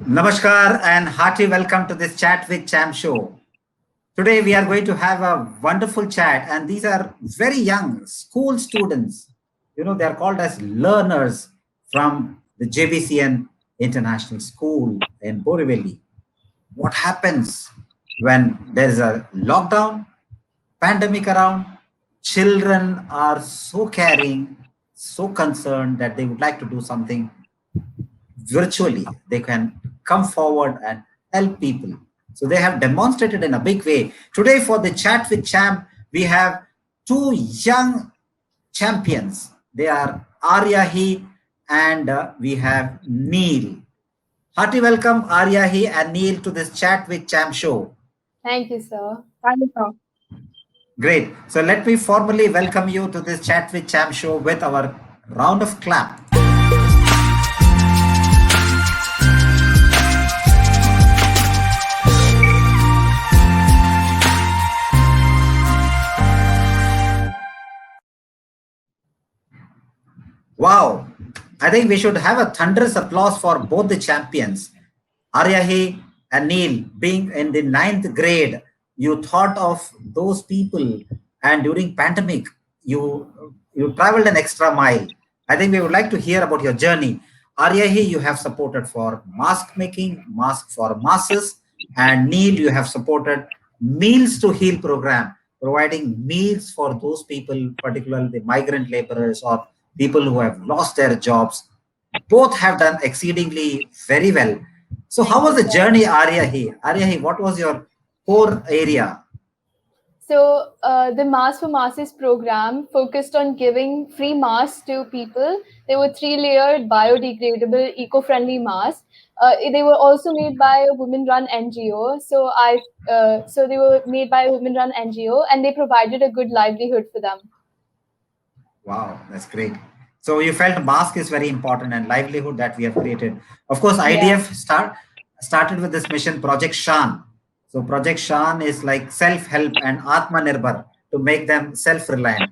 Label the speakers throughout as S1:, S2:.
S1: Namaskar and hearty welcome to this Chat with Cham show. Today we are going to have a wonderful chat, and these are very young school students. They are called as learners from the JBCN International School in Borivali. What happens when there is a lockdown, pandemic around? Children are so caring, so concerned that they would like to do something virtually. They can come forward and help people. So they have demonstrated in a big way. Today, for the chat with Champ, we have two young champions. They are Aryahi and we have Neil. Hearty welcome, Aryahi and Neil, to this chat with Champ show.
S2: Thank you, sir.
S3: Thank you, sir.
S1: Great. So let me formally welcome you to this chat with Champ show with our round of clap. Wow. I think we should have a thunderous applause for both the champions. Aryahi and Neil, being in the ninth grade, you thought of those people, and during pandemic, you traveled an extra mile. I think we would like to hear about your journey. Aryahi, you have supported for mask making, mask for masses, and Neil, you have supported Meals to Heal program, providing meals for those people, particularly the migrant laborers or people who have lost their jobs. Both have done exceedingly very well. So, how
S2: Thank
S1: was
S2: you,
S1: the
S2: sir.
S1: journey, Aryahi? Aryahi, what was your core area?
S2: So, the Mask for Masses program focused on giving free masks to people. They were three-layered, biodegradable, eco-friendly masks. They were also made by a women-run NGO. So they were made by a women-run NGO, and they provided a good livelihood for them.
S1: Wow, that's great. So, you felt mask is very important and livelihood that we have created. Of course,
S2: Yeah.
S1: IDF started with this mission, Project Shan. So, Project Shan is like self help and Atmanirbhar to make them self reliant.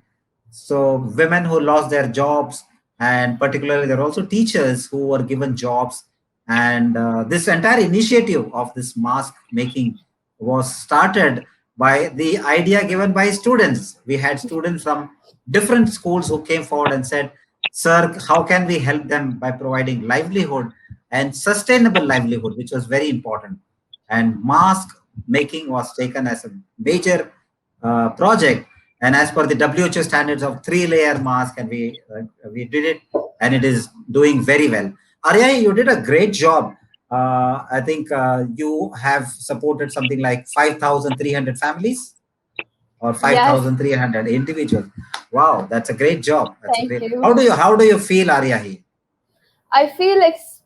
S1: So, women who lost their jobs, and particularly there are also teachers who were given jobs. And this entire initiative of this mask making was started by the idea given by students. We had students from different schools who came forward and said, Sir, how can we help them by providing livelihood and sustainable livelihood, which was very important. And mask making was taken as a major project, and as per the WHO standards of three-layer mask, and we did it, and it is doing very well. Arya, you did a great job. I think you have supported something like 5,300 families or
S2: Yes.
S1: 5,300 individuals. Wow, that's a great job. That's a
S2: Thank
S1: great.
S2: you.
S1: How do you feel, Aryahi?
S2: I feel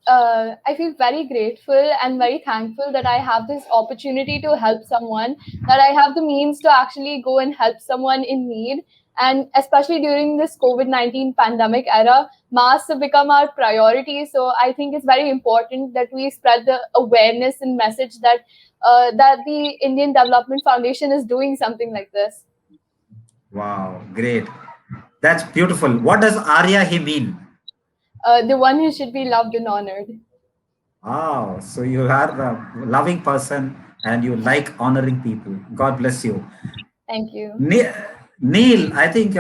S2: I feel very grateful and very thankful that I have this opportunity to help someone, that I have the means to actually go and help someone in need. And especially during this COVID-19 pandemic era, masks have become our priority. So I think it's very important that we spread the awareness and message that that the Indian Development Foundation is doing something like this.
S1: Wow, great. That's beautiful. What does Aryahi mean?
S2: The one who should be loved and honored.
S1: Oh, so you are a loving person and you like honoring people. God bless you.
S2: Thank you.
S1: Ne- Neil, I think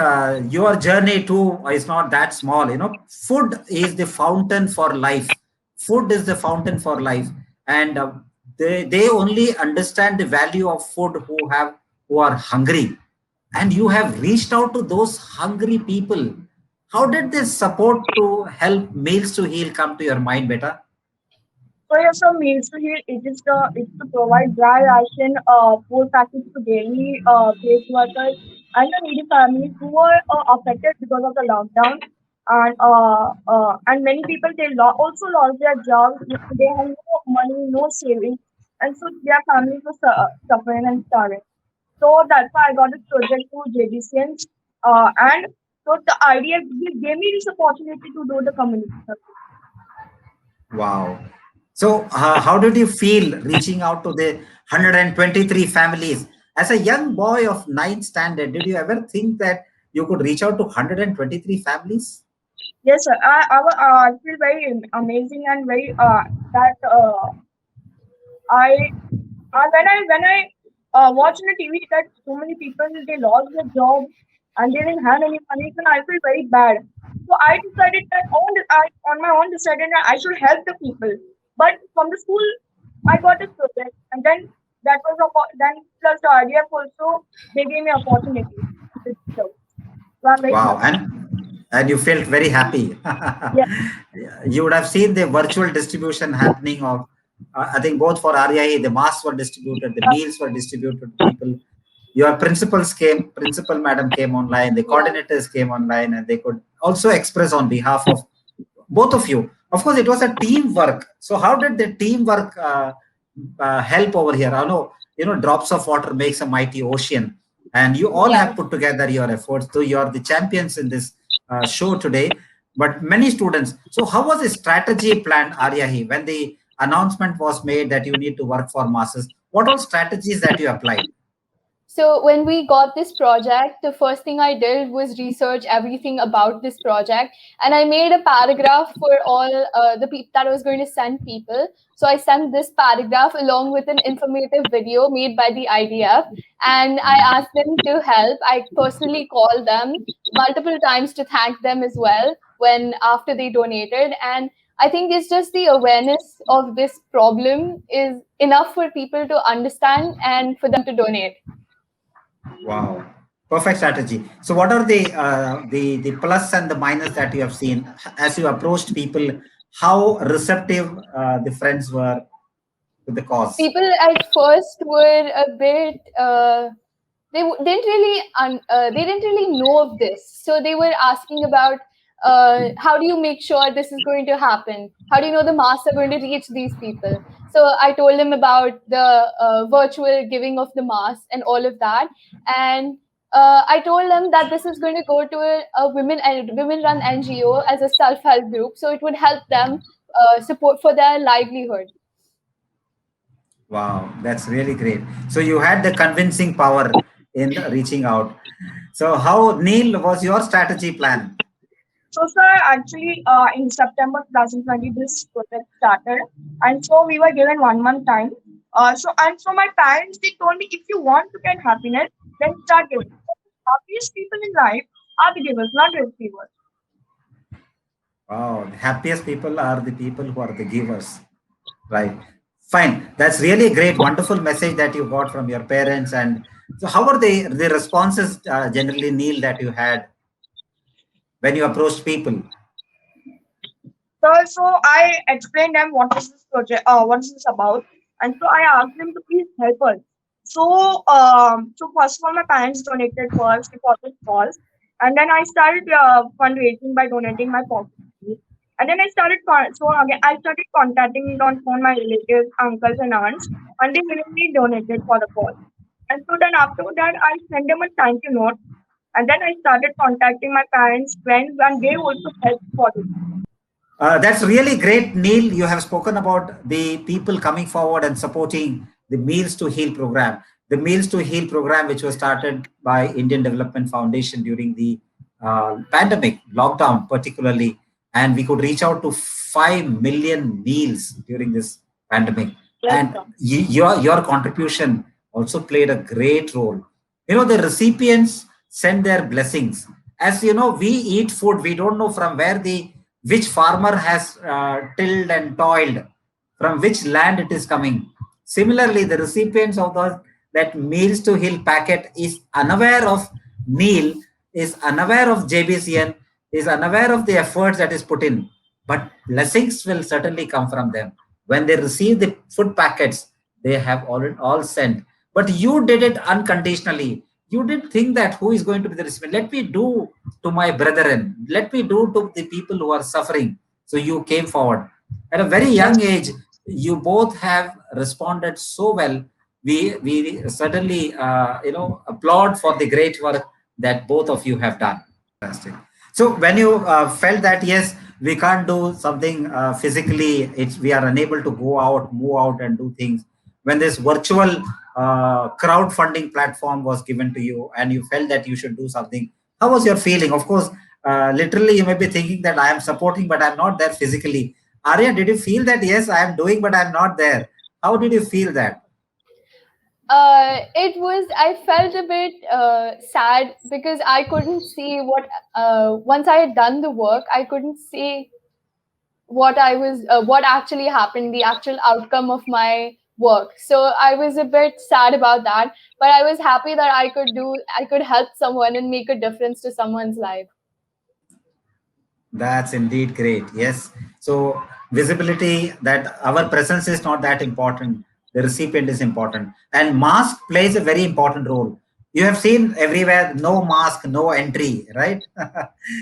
S1: your journey too is not that small. Food is the fountain for life. Food is the fountain for life, and they only understand the value of food who are hungry. And you have reached out to those hungry people. How did this support to help Meals to Heal come to your mind, beta?
S3: So yeah, some meals to heal. It's to provide dry ration, food packets to daily place workers and the needy families who were affected because of the lockdown. And many people also lost their jobs. They have no money, no savings, and so their families were suffering and starving. So that's why I got this project to JDCN. And so the idea gave me this opportunity to do the community service.
S1: Wow. So, how did you feel reaching out to the 123 families? As a young boy of ninth standard, did you ever think that you could reach out to 123 families?
S3: Yes, sir. I feel very amazing and very that when I watch on the TV that so many people they lost their job and they didn't have any money, then I feel very bad. So I decided that I on my own decided that I should help the people. But from the school, I got this project, and then then plus the IDF also they gave me opportunity. So I'm very
S1: Wow,
S3: happy.
S1: and you felt very happy.
S3: Yeah,
S1: You would have seen the virtual distribution happening of, I think both for RIA, the masks were distributed, the meals were distributed to people. Your principal madam came online, the
S2: Yeah.
S1: coordinators came online, and they could also express on behalf of both of you. Of course, it was a teamwork. So how did the teamwork help over here? I know, drops of water makes a mighty ocean, and you all
S2: Yeah.
S1: have put together your efforts. So you are the champions in this show today. But many students. So how was the strategy planned, Aryahi, when the announcement was made that you need to work for masses? What all strategies that you applied?
S2: So when we got this project, the first thing I did was research everything about this project, and I made a paragraph for all the people that I was going to send people. So I sent this paragraph along with an informative video made by the IDF, and I asked them to help. I personally called them multiple times to thank them as well when after they donated. And I think it's just the awareness of this problem is enough for people to understand and for them to donate.
S1: Wow, perfect strategy. So, what are the plus and the minus that you have seen as you approached people? How receptive the friends were to the cause?
S2: People at first were a bit they didn't really know of this, so they were asking about how do you make sure this is going to happen, how do you know the masks are going to reach these people. So I told them about the virtual giving of the masks and all of that, and I told them that this is going to go to a women run NGO as a self-help group, so it would help them support for their livelihood.
S1: Wow, that's really great. So, you had the convincing power in reaching out. So, how, Neil, was your strategy plan?
S3: so, sir, actually, in September 2020, this project started, and so we were given 1 month time. So my parents they told me if you want to get happiness, then start giving. The happiest people in life are the givers, not the receivers.
S1: Wow, the happiest people are the people who are the givers. Right. Fine. That's really a great, wonderful message that you got from your parents. And so, how are the responses generally, Neil, that you had when you approached people?
S3: So I explained them what is this project, what is this about, and so I asked them to please help us. So first of all, my parents donated first before this cause, and then I started fundraising by donating my pocket money. And then I started contacting on phone my relatives, uncles and aunts, and they willingly donated for the cause. And so then after that, I sent them a thank you note, and then I started contacting my parents, friends, and they also helped for this.
S1: That's really great, Neil. You have spoken about the people coming forward and supporting the Meals to Heal program. The Meals to Heal program, which was started by Indian Development Foundation during the pandemic, lockdown particularly, and we could reach out to 5 million meals during this pandemic.
S3: Yes,
S1: And
S3: sir.
S1: your contribution also played a great role. The recipients send their blessings. As you know, we eat food. We don't know from where the which farmer has tilled and toiled, from which land it is coming. Similarly, the recipients of that Meals to Heal packet is unaware of Neil, is unaware of JBCN, is unaware of the efforts that is put in. But blessings will certainly come from them. When they receive the food packets, they have all sent. But you did it unconditionally. You didn't think that who is going to be the recipient. Let me do to my brethren. Let me do to the people who are suffering. So you came forward. At a very
S3: Yes.
S1: young age, you both have responded so well. We certainly applaud for the great work that both of you have done. Fantastic. So when you felt that yes, we can't do something physically, we are unable to go out, move out, and do things. When this virtual crowdfunding platform was given to you, and you felt that you should do something, how was your feeling? Of course, literally, you may be thinking that I am supporting, but I'm not there physically. Arya, did you feel that, yes, I am doing, but I'm not there? How did you feel that?
S2: I felt a bit sad because I couldn't see what, once I had done the work, I couldn't see what actually happened, the actual outcome of my work. So I was a bit sad about that, but I was happy that I could help someone and make a difference to someone's life.
S1: That's indeed great. Yes. So visibility, that our presence is not that important. The recipient is important. And mask plays a very important role. You have seen everywhere, no mask, no entry, right?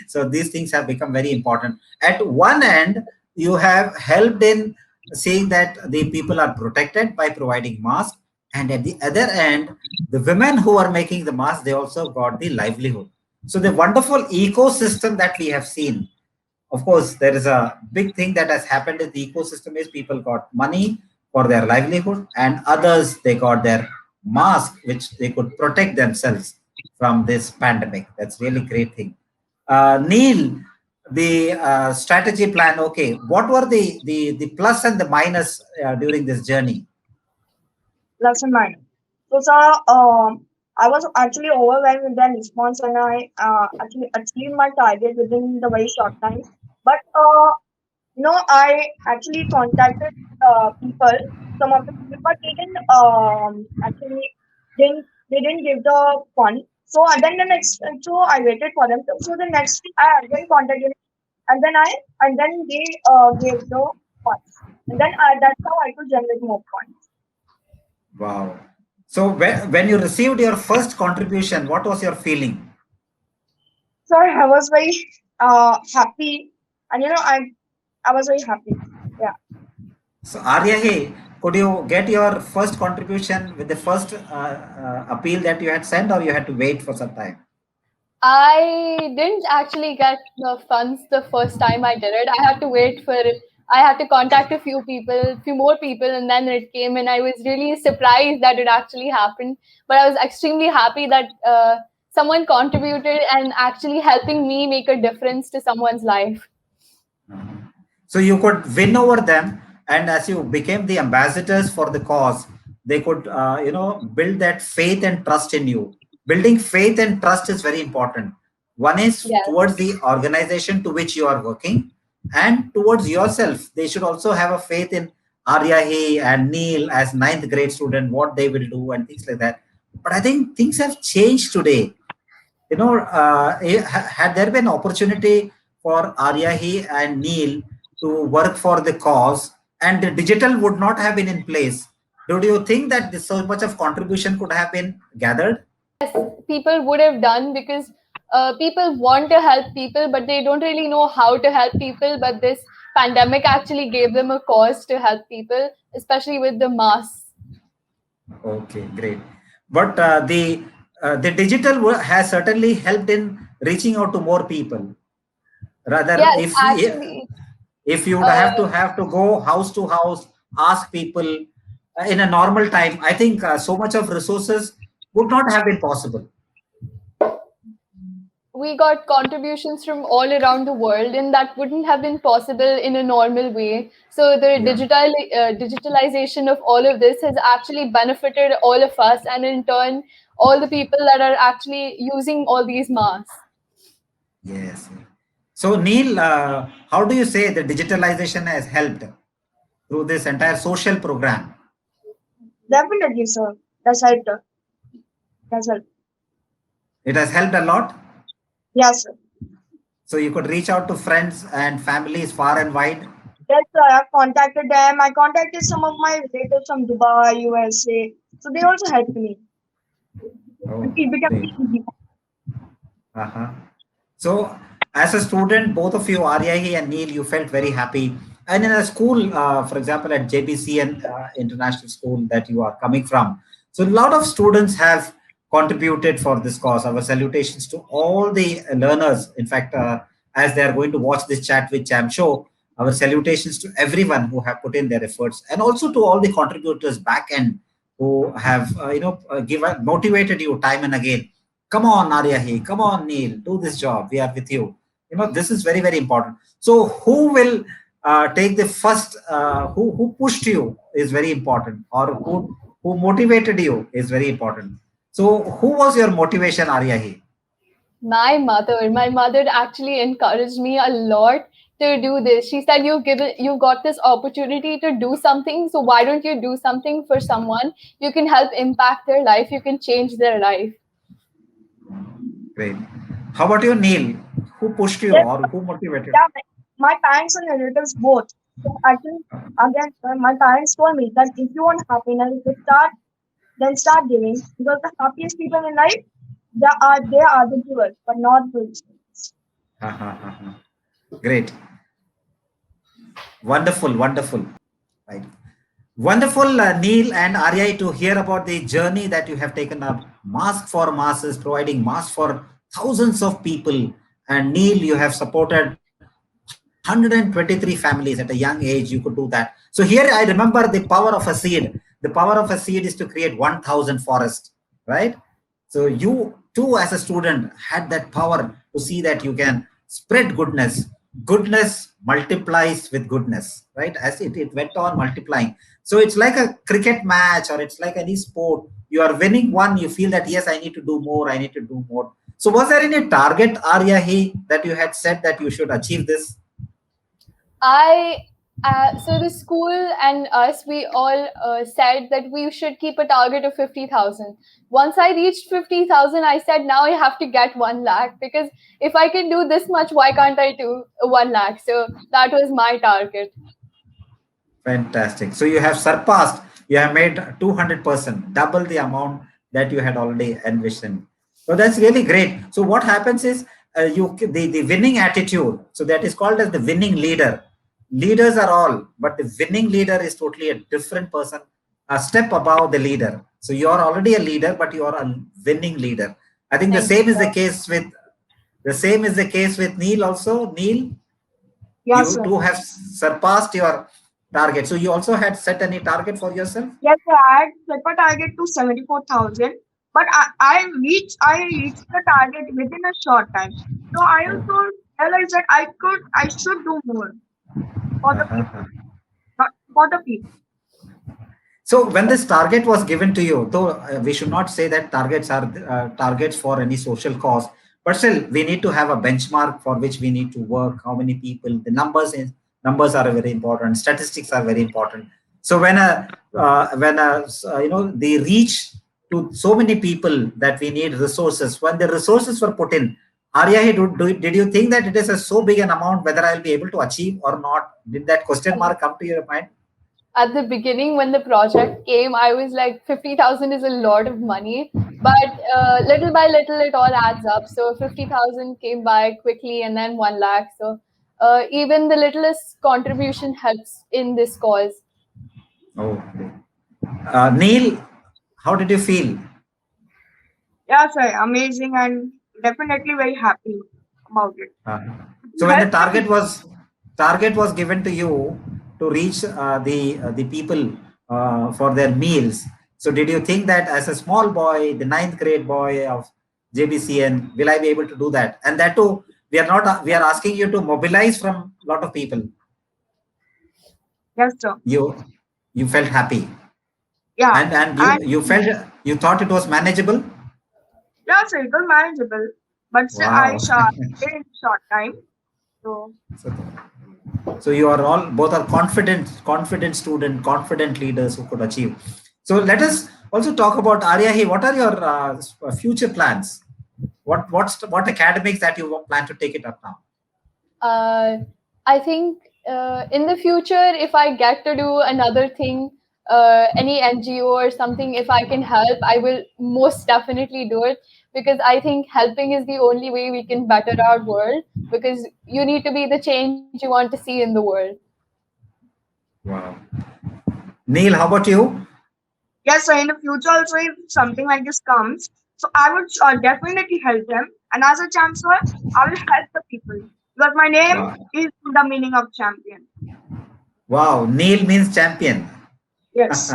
S1: So these things have become very important. At one end, you have helped in seeing that the people are protected by providing masks. And at the other end, the women who are making the mask, they also got the livelihood. So the wonderful ecosystem that we have seen, of course, there is a big thing that has happened in the ecosystem is people got money for their livelihood, and others they got their mask which they could protect themselves from this pandemic. That's really great thing. Neil, the strategy plan, okay, what were the plus and the minus during this journey?
S3: Plus and minus. So, sir, I was actually overwhelmed with the response, and I actually achieved my target within the very short time. But I actually contacted people, some of the people, but they didn't actually they didn't give the fund. So then the next, so I waited for them. So the next week I again contacted, and then they gave the funds, and then that's how I could generate more funds.
S1: Wow. So when you received your first contribution, what was your feeling?
S3: So I was very happy, and I was very happy. Yeah.
S1: So Arya, hey, could you get your first contribution with the first appeal that you had sent, or you had to wait for some time?
S2: I didn't actually get the funds the first time I did it. I had to contact few more people, and then it came, and I was really surprised that it actually happened. But I was extremely happy that someone contributed and actually helping me make a difference to someone's life.
S1: Mhm. So you could win over them, and as you became the ambassadors for the cause, they could, build that faith and trust in you. Building faith and trust is very important. One is
S2: Yes.
S1: towards the organization to which you are working, and towards yourself. They should also have a faith in Aryahi and Neil as ninth grade student, what they will do and things like that. But I think things have changed today. Had there been opportunity for Aryahi and Neil to work for the cause, and the digital would not have been in place, do you think that this so much of contribution could have been gathered?
S2: People would have done because people want to help people, but they don't really know how to help people. But this pandemic actually gave them a cause to help people, especially with the masks.
S1: Okay, great. But the digital has certainly helped in reaching out to more people. Rather,
S2: Yes, actually.
S1: if you would
S2: Uh,
S1: have to go house to house, ask people in a normal time, I think so much of resources would not have been possible.
S2: we got contributions from all around the world, and that wouldn't have been possible in a normal way. So the
S1: Yeah.
S2: digitalization of all of this has actually benefited all of us, and in turn, all the people that are actually using all these masks.
S1: Yes. So, Neil, how do you say the digitalization has helped through this entire social program?
S3: Definitely, sir. That's right. That's right.
S1: It has helped a lot.
S3: Yes, sir.
S1: So you could reach out to friends and families far and wide.
S3: Yes, sir. I've contacted them. I contacted some of my relatives from Dubai, USA. So they also helped me.
S1: Oh,
S3: It became
S1: great.
S3: easy.
S1: Uh-huh. So, as a student, both of you, Aryahi and Neil, you felt very happy. And in a school, for example, at JBC and international school that you are coming from, so a lot of students have contributed for this cause. Our salutations to all the learners. In fact, as they are going to watch this chat with Cham Show, our salutations to everyone who have put in their efforts, and also to all the contributors back end who have, given motivated you time and again. Come on, Aryahi. Come on, Neil. Do this job. We are with you. This is very, very important. So, who will take the first, who pushed you is very important, or who motivated you is very important. So who was your motivation, Aryahi?
S2: My mother actually encouraged me a lot to do this. She said, you got this opportunity to do something, so why don't you do something for someone? You can help impact their life, you can change their life.
S1: Great. How about you, Neil? Who pushed you
S3: Yes,
S1: or who motivated?
S3: yeah, my parents and relatives both. So actually, again, my parents told me that if you want happiness, then start giving, because the happiest people in life, they are the givers, but not the recipients.
S1: Great. Wonderful, wonderful. Right. Wonderful, Neil and Arya, to hear about the journey that you have taken up. Mask for masses, providing masks for thousands of people. And Neil, you have supported 123 families at a young age. You could do that. So here I remember the power of a seed. The power of a seed is to create 1,000 forests, right? So you too, as a student, had that power to see that you can spread goodness. Goodness multiplies with goodness, right? As it went on multiplying. So it's like a cricket match, or it's like any sport. You are winning one, you feel that, yes, I need to do more, I need to do more. So was there any target, Aryahi, that you had said that you should achieve this?
S2: I so the school and us, we all said that we should keep a target of 50,000. Once I reached 50,000, I said, now I have to get 1 lakh, because if I can do this much, why can't I do 1 lakh? So that was my target.
S1: Fantastic. So you have surpassed, you have made 200%, double the amount that you had already envisioned. So that's really great. So what happens is, the winning attitude, so that is called as the winning leader. Leaders are all, but the winning leader is totally a different person, a step above the leader. So you are already a leader, but you are a winning leader. I think the
S2: Thank you,
S1: same is the
S2: sir.
S1: case with Neil also. Neil,
S3: Yes,
S1: you
S3: sir.
S1: too have surpassed your target. So you also had set any target for yourself?
S3: Yes, sir. I had set a target to 74,000, but I reached the target within a short time. So I
S1: Oh.
S3: also realized that I should do more for the people, not for the people.
S1: So when this target was given to you, though we should not say that targets are targets for any social cause, but still we need to have a benchmark for which we need to work. How many people? The numbers are very important. Statistics are very important. So when the reach to so many people that we need resources. When the resources were put in, Arya, did you think that it is a so big an amount whether I'll be able to achieve or not? Did that question mark come to your mind?
S2: At the beginning, when the project came, I was like, 50,000 is a lot of money, but little by little it all adds up. So 50,000 came by quickly, and then 1 lakh. So even the littlest contribution helps in this cause.
S1: Oh, great. Neil, how did you feel?
S3: Yeah, sir. Amazing, and definitely very happy about it.
S1: Uh,
S3: To
S1: so when the
S3: help the people.
S1: target was given to you to reach the people for their meals, so did you think that as a small boy, the ninth grade boy of JBCN, will I be able to do that? And that too, we are asking you to mobilize from a lot of people.
S3: Yes, sir.
S1: You felt happy,
S3: Yeah,
S1: and
S3: and
S1: you thought it was manageable.
S3: yeah, sir. It was manageable, but still
S1: Wow.
S3: did in short time. So
S1: So so you are all both are confident student, confident leaders who could achieve. So let us also talk about Arya. Hey, what are your future plans? What academics that you plan to take it up now?
S2: uh, I think in the future, if I get to do another thing, any NGO or something, if I can help, I will most definitely do it, because I think helping is the only way we can better our world. Because you need to be the change you want to see in the world.
S1: Wow. Neil, how about you?
S3: yes, sir. In the future, also if something like this comes, so I would definitely help them. And as a chancellor, I will help the people, because my name
S1: Wow.
S3: is the meaning of champion.
S1: Wow. Neil means champion.
S3: Yes.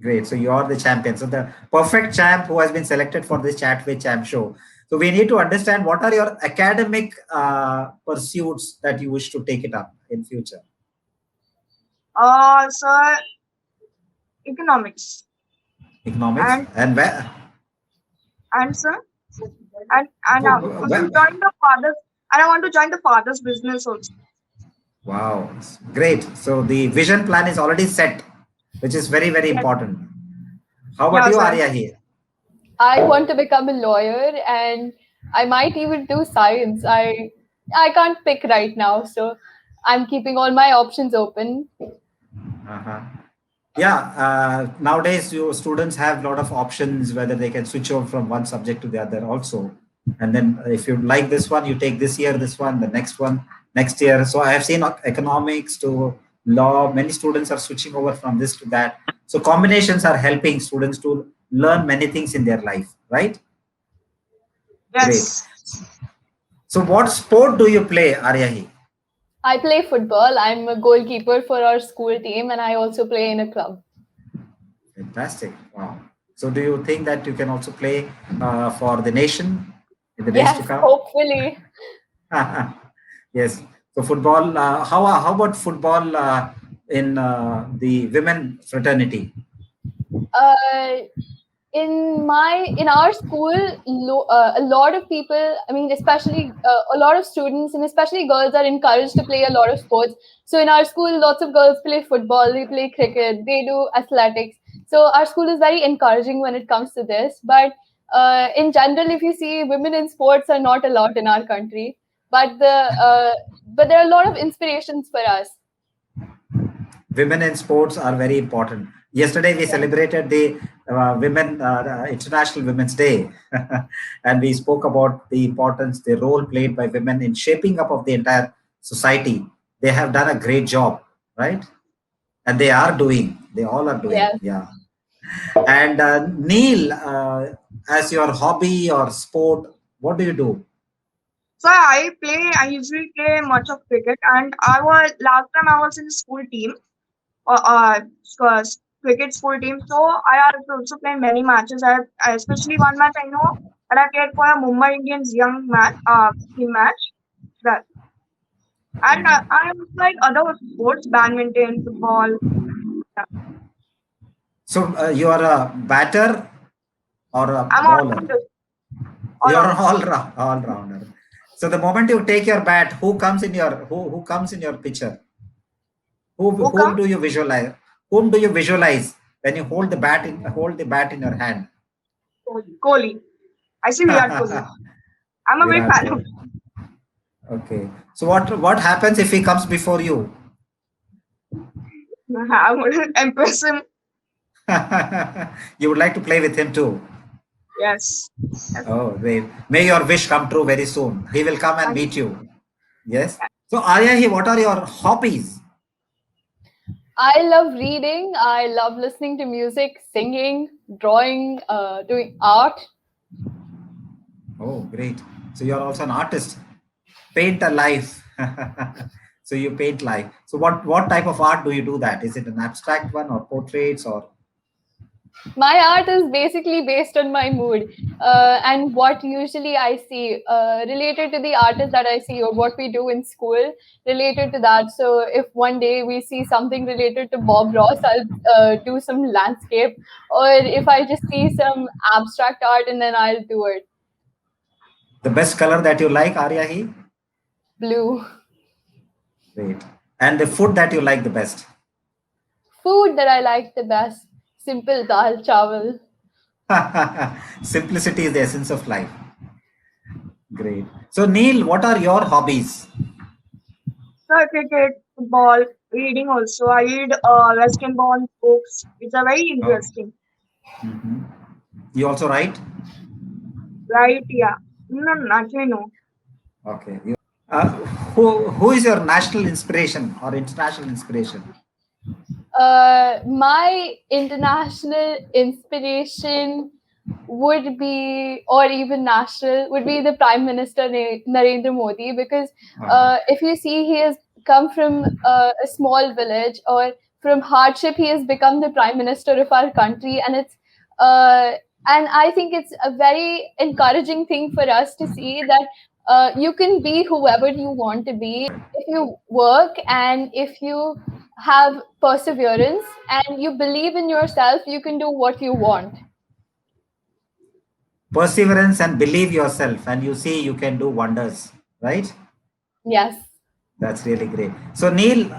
S1: Great. So you are the champion. So the perfect champ who has been selected for this Chat with Champ show. So we need to understand what are your academic pursuits that you wish to take it up in future.
S3: Sir, economics.
S1: Economics.
S3: And
S1: And where?
S3: sir, and I want to
S1: where
S3: join the fathers. And I want to join the father's business also.
S1: wow, great. So the vision plan is already set, which is very, very
S3: Yes.
S1: important. How about
S3: Yeah,
S1: you,
S3: sir.
S1: Arya, here?
S2: I want to become a lawyer, and I might even do science. I can't pick right now, so I'm keeping all my options open.
S1: Uh-huh. Yeah, nowadays you students have a lot of options whether they can switch over from one subject to the other also. And then if you like this one, you take this year, this one, the next one, next year. So I have seen economics to law. Many students are switching over from this to that. So combinations are helping students to learn many things in their life, right? Great.
S3: Yes.
S1: So what sport do you play, Aryahi?
S2: I play football. I'm a goalkeeper for our school team, and I also play in a club.
S1: Fantastic. Wow. So do you think that you can also play for the nation in the days to
S2: Yes,
S1: come?
S2: hopefully.
S1: Yes. So football. How about football in the women fraternity?
S2: Uh, in our school, a lot of people, I mean, especially a lot of students and especially girls are encouraged to play a lot of sports. So in our school, lots of girls play football, they play cricket, they do athletics. So our school is very encouraging when it comes to this. But in general, if you see, women in sports are not a lot in our country. But but there are a lot of inspirations for us.
S1: Women in sports are very important. Yesterday we
S2: Yeah.
S1: celebrated the women International Women's Day, and we spoke about the importance, the role played by women in shaping up of the entire society. They have done a great job, right? And they are doing. They all are doing.
S2: Yes.
S1: Yeah. And Neil, as your hobby or sport, what do you do?
S3: So I usually play much of cricket, and I was last time I was in the school team, cricket school team. So I also played many matches. I especially one match I know that I played for a Mumbai Indians young match, team match. That and I was like other sports, badminton, football. Yeah.
S1: So you are a batter or a
S3: I'm
S1: bowler?
S3: all
S1: You are an
S3: rounder.
S1: all rounder. So the moment you take your bat, who comes in your picture?
S3: Who come?
S1: Whom do you visualize? Whom do you visualize when you hold the bat in your hand?
S3: Kohli. I see Virat Kohli. I'm a big
S1: Virat
S3: fan of.
S1: Kohli. Okay. So what happens if he comes before you?
S3: I would impress him.
S1: You would like to play with him too.
S3: Yes. Yes.
S1: Oh, great. May your wish come true very soon. He will come and
S3: Thank
S1: meet you. Yes. So Arya, what are your hobbies?
S2: I love reading. I love listening to music, singing, drawing, doing art.
S1: Oh, great. So you're also an artist. Paint a life. So you paint life. So what type of art do you do that? Is it an abstract one or portraits or
S2: My art is basically based on my mood and what usually I see related to the artist that I see or what we do in school related to that. So if one day we see something related to Bob Ross, I'll do some landscape, or if I just see some abstract art and then I'll do it.
S1: the best color that you like, Arya?
S2: Blue.
S1: Great. And the food that you like the best?
S2: Food that I like the best, simple dal chawal.
S1: Simplicity is the essence of life. Great. So Neil, what are your hobbies?
S3: So cricket, football, reading also. I read Western Bond books. It's a very
S1: Okay.
S3: interesting.
S1: Mhm. You also write?
S3: Right? Yeah. No, no, actually no.
S1: Okay. Uh, who is your national inspiration or international inspiration?
S2: My international inspiration would be, or even national, would be the Prime Minister Narendra Modi, because
S1: Okay.
S2: if you see, he has come from a small village, or from hardship, he has become the Prime Minister of our country, and uh, I think it's a very encouraging thing for us to see that you can be whoever you want to be if you work and if you have perseverance and you believe in yourself, you can do what you want.
S1: Perseverance and believe yourself, and you see you can do wonders, right?
S2: Yes.
S1: That's really great. So Neil,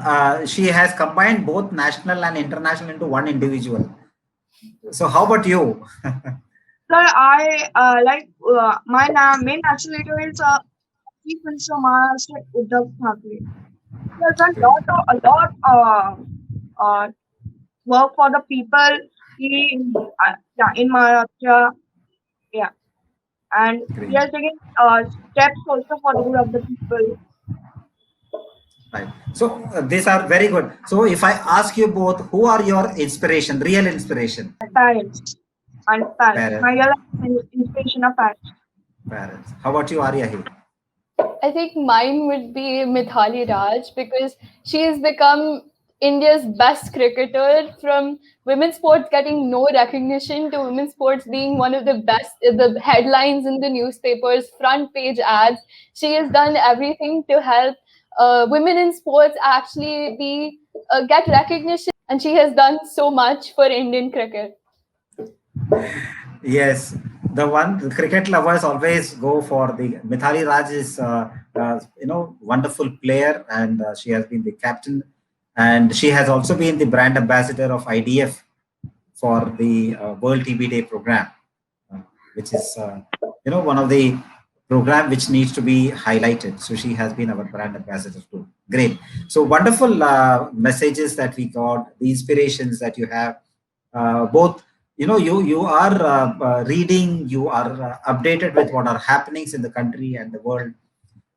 S1: she has combined both national and international into one individual. So how about you?
S3: Sir, I my main nationality is Chief Minister Maharashtra Uddhav Thackeray. He has done a lot work for the people. He yeah, in Maharashtra, yeah, and he
S1: Great.
S3: has taken steps also for the good of the people.
S1: Right. So these are very good. So if I ask you both, who are your inspiration, real inspiration?
S3: Parents and parents.
S1: Parents.
S3: My real inspiration are parents.
S1: Parents. How about you, Aryahi?
S2: I think mine would be Mithali Raj because she has become India's best cricketer, from women's sports getting no recognition to women's sports being one of the best, the headlines in the newspapers, front page ads. She has done everything to help women in sports actually be get recognition, and she has done so much for Indian cricket.
S1: Yes, the cricket lovers always go for the Mithali Raj is wonderful player, and she has been the captain, and she has also been the brand ambassador of IDF for the World TB Day program, uh, which is one of the program which needs to be highlighted. So she has been our brand ambassador too. Great. So wonderful messages that we got, the inspirations that you have, both. You are reading, you are updated with what are happenings in the country and the world.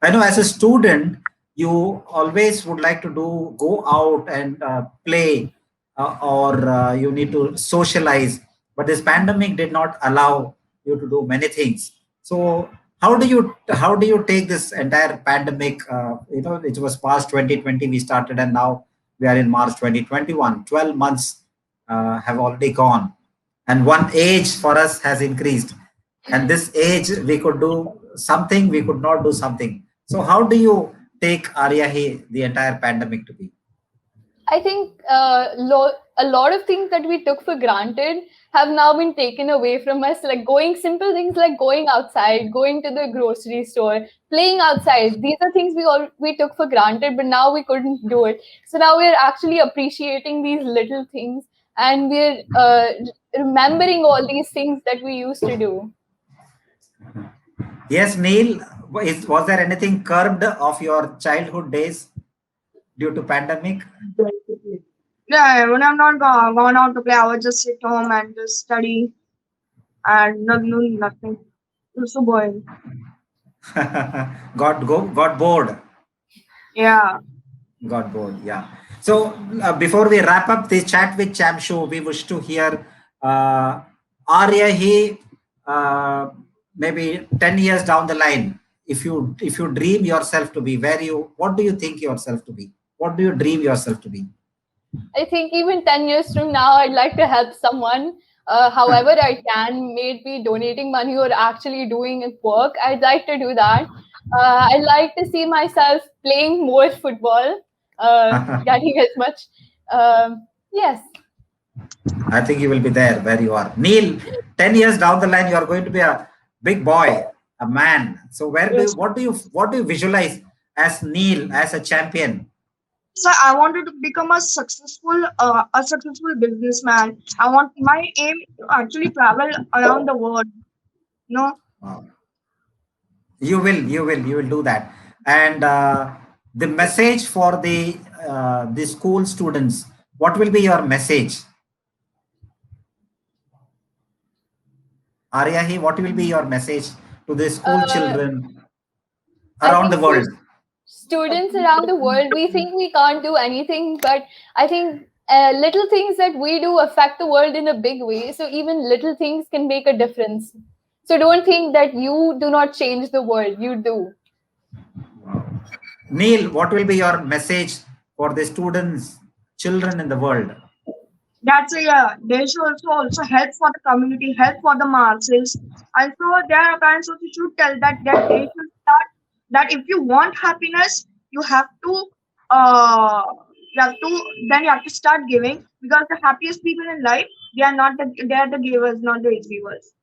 S1: I know as a student, you always would like to go out and play, or you need to socialize. But this pandemic did not allow you to do many things. So how do you take this entire pandemic? It was past 2020 we started, and now we are in March 2021. 12 months have already gone, and one age for us has increased. And this age we could do something, we could not do something. So how do you take, Aryahi, the entire pandemic to be?
S2: I think a lot of things that we took for granted have now been taken away from us, like going simple things like going outside, going to the grocery store, playing outside. These are things we took for granted, but now we couldn't do it. So now we're actually appreciating these little things, and we're remembering all these things that we used to do.
S1: Yes, Neil, was there anything curbed of your childhood days due to pandemic?
S3: Yeah, when I'm not gone out to play, I would just sit home and just study and nothing. It's so boring.
S1: got bored.
S3: Yeah.
S1: Got bored. Yeah. So before we wrap up the chat with Cham Show, we wish to hear Aryahi, maybe 10 years down the line. If you dream yourself to be, what do you think yourself to be? What do you dream yourself to be?
S2: I think even 10 years from now, I'd like to help someone however I can, maybe donating money or actually doing work. I'd like to do that. I'd like to see myself playing more football, getting as much. Yes.
S1: I think you will be there where you are. Neil, 10 years down the line, you are going to be a big boy, a man. So
S3: Yes.
S1: what do you visualize as Neil, as a champion?
S3: So I wanted to become a successful businessman. I want my aim to actually travel around the world.
S1: Wow. You will do that. And the message for the school students, what will be your message? Aryahi, what will be your message to the school
S2: Uh,
S1: children
S2: I
S1: around the
S2: think for
S1: world?
S2: students around the world, we think we can't do anything, but I think little things that we do affect the world in a big way. So even little things can make a difference. So don't think that you do not change the world. You do.
S1: Wow. Neil, what will be your message for the students, children in the world?
S3: That's a they should also help for the community, help for the masses, and so their parents also should tell that they should start that if you want happiness, you have to uh you have to start giving, because the happiest people in life, they are the givers, not the receivers.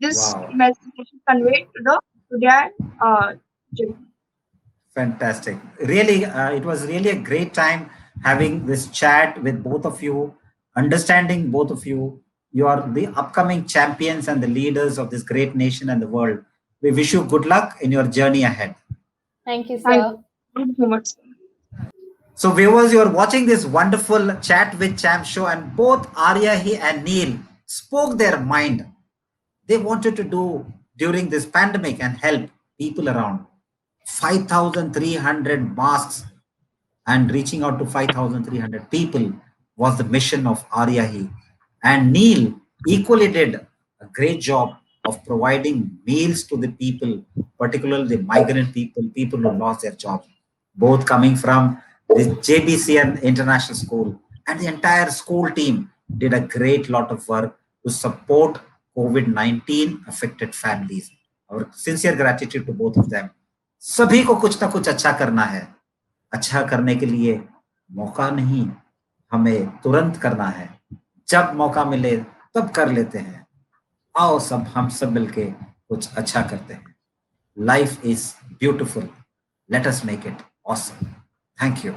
S3: This
S1: Wow.
S3: message is conveyed to their children.
S1: Fantastic. Really, it was really a great time having this chat with both of you, understanding both of you. You are the upcoming champions and the leaders of this great nation and the world. We wish you good luck in your journey ahead.
S2: Thank you,
S3: Thank
S2: sir.
S3: you. Thank you so much.
S1: So, viewers, you are watching this wonderful Chat with Champ show, and both Aryahi and Neil spoke their mind. They wanted to do during this pandemic and help people around. 5,300 masks and reaching out to 5,300 people was the mission of Aryahi. And Neil equally did a great job of providing meals to the people, particularly the migrant people, people who lost their jobs, both coming from the JBCN International School. And the entire school team did a great lot of work to support COVID-19 affected families. Our sincere gratitude to both of them. सभी को कुछ ना कुछ अच्छा करना है. अच्छा करने के लिए मौका नहीं, हमें तुरंत करना है. जब मौका मिले तब कर लेते हैं. आओ हम सब मिलके कुछ अच्छा करते हैं. Life is beautiful. Let us make it awesome. Thank you.